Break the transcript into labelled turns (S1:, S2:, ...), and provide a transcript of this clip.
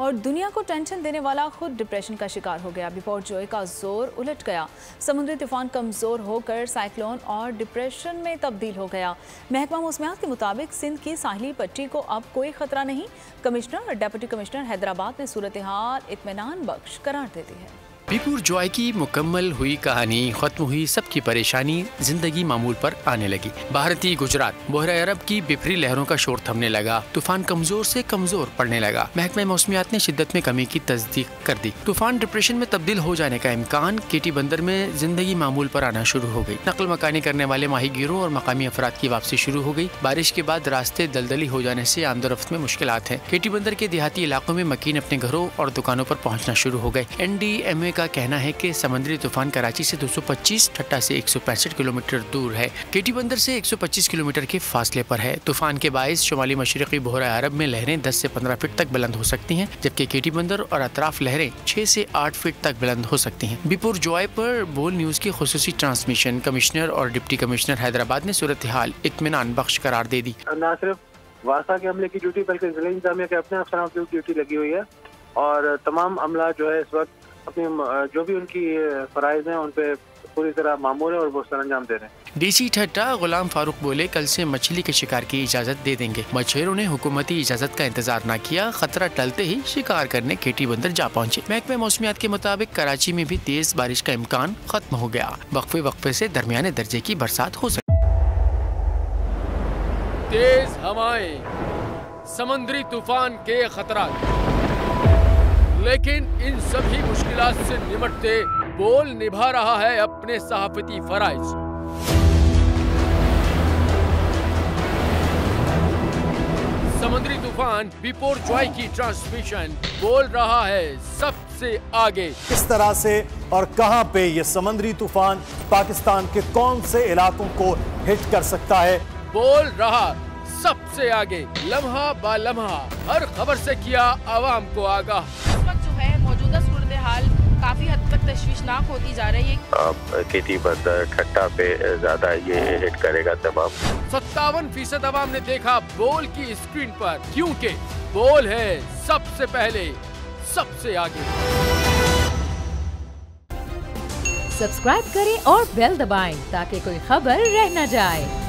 S1: और दुनिया को टेंशन देने वाला खुद डिप्रेशन का शिकार हो गया। बिपरजॉय का जोर उलट गया। समुद्री तूफान कमजोर होकर साइक्लोन और डिप्रेशन में तब्दील हो गया। महकमा मौसमियात के मुताबिक सिंध की साहिली पट्टी को अब कोई खतरा नहीं। कमिश्नर और डिप्टी कमिश्नर हैदराबाद ने सूरत हाल इत्मीनान बख्श करार दे दी है।
S2: बिपरजॉय की मुकम्मल हुई कहानी, खत्म हुई सबकी परेशानी, जिंदगी मामूल पर आने लगी। भारतीय गुजरात बहरा अरब की बिपरी लहरों का शोर थमने लगा। तूफान कमजोर से कमजोर पड़ने लगा। महकमा मौसमियात ने शिद्दत में कमी की तस्दीक कर दी। तूफान डिप्रेशन में तब्दील हो जाने का इम्कान। केटी बंदर में जिंदगी मामूल पर आना शुरू हो गई। नकल मकानी करने वाले माहीगीरों और मकामी अफराद की वापसी शुरू हो गई। बारिश के बाद रास्ते दलदली हो जाने से आमदोरफ्त में मुश्किलात है। केटी बंदर के देहाती इलाकों में मकीन अपने घरों और दुकानों पर पहुँचना शुरू हो गए। NDMA का कहना है कि समुद्री तूफान कराची से 225, ठट्टा से 165 किलोमीटर दूर है। केटी बंदर से 125 किलोमीटर के फासले पर है। तूफान के बाइस शुमाली मशरक़ी बहरा अरब में लहरें 10 से 15 फीट तक बुलंद हो सकती हैं, जबकि केटी बंदर और अतराफ लहरें 6 से 8 फीट तक बुलंद हो सकती हैं। बिपरजॉय पर बोल न्यूज की खुसूसी ट्रांसमिशन। कमिश्नर और डिप्टी कमिश्नर हैदराबाद ने सूरत हाल इत्मीनान बख्श करार दे दी।
S3: न सिर्फ वासा के अमले की ड्यूटी बल्कि जिला इंतजामिया के अपने अफसरान की ड्यूटी लगी हुई है और तमाम अमला जो है इस वक्त अपनी जो भी उनकी फराइज हैं उन पे पूरी तरह मामूल है और वो सरंजाम दे रहे हैं।
S2: DC ठट्टा गुलाम फारूक बोले, कल से मछली के शिकार की इजाजत दे देंगे। मछुआरों ने हुकूमती इजाजत का इंतजार न किया। खतरा टलते ही शिकार करने केटी बंदर जा पहुँचे। महकमे मौसमियात के मुताबिक कराची में भी तेज बारिश का इम्कान खत्म हो गया। वक्फे वक्फे से दरमियाने दर्जे की बरसात हो सकती।
S4: तेज हवाएं, समुद्री तूफान के खतरा, लेकिन इन सभी मुश्किलात से निपटते बोल निभा रहा है अपने सहाफती फराइज। समुद्री तूफान बिपरजॉय की ट्रांसमिशन बोल रहा है सबसे आगे।
S5: किस तरह से और कहां पे ये समुद्री तूफान पाकिस्तान के कौन से इलाकों को हिट कर सकता है,
S4: बोल रहा सबसे आगे। लम्हा बा लम्हा हर खबर से किया आवाम को आगाह।
S6: इस वक्त जो है मौजूदा सूरत हाल काफी हद तक तशवीशनाक होती जा रही है।
S7: अब केटी बंदर ठट्टा पे ज्यादा ये हिट करेगा तमाम।
S4: 57% आवाम ने देखा बोल की स्क्रीन पर, क्योंकि बोल है सबसे पहले सबसे आगे।
S8: सब्सक्राइब करें और बेल दबाएं ताकि कोई खबर रह न जाए।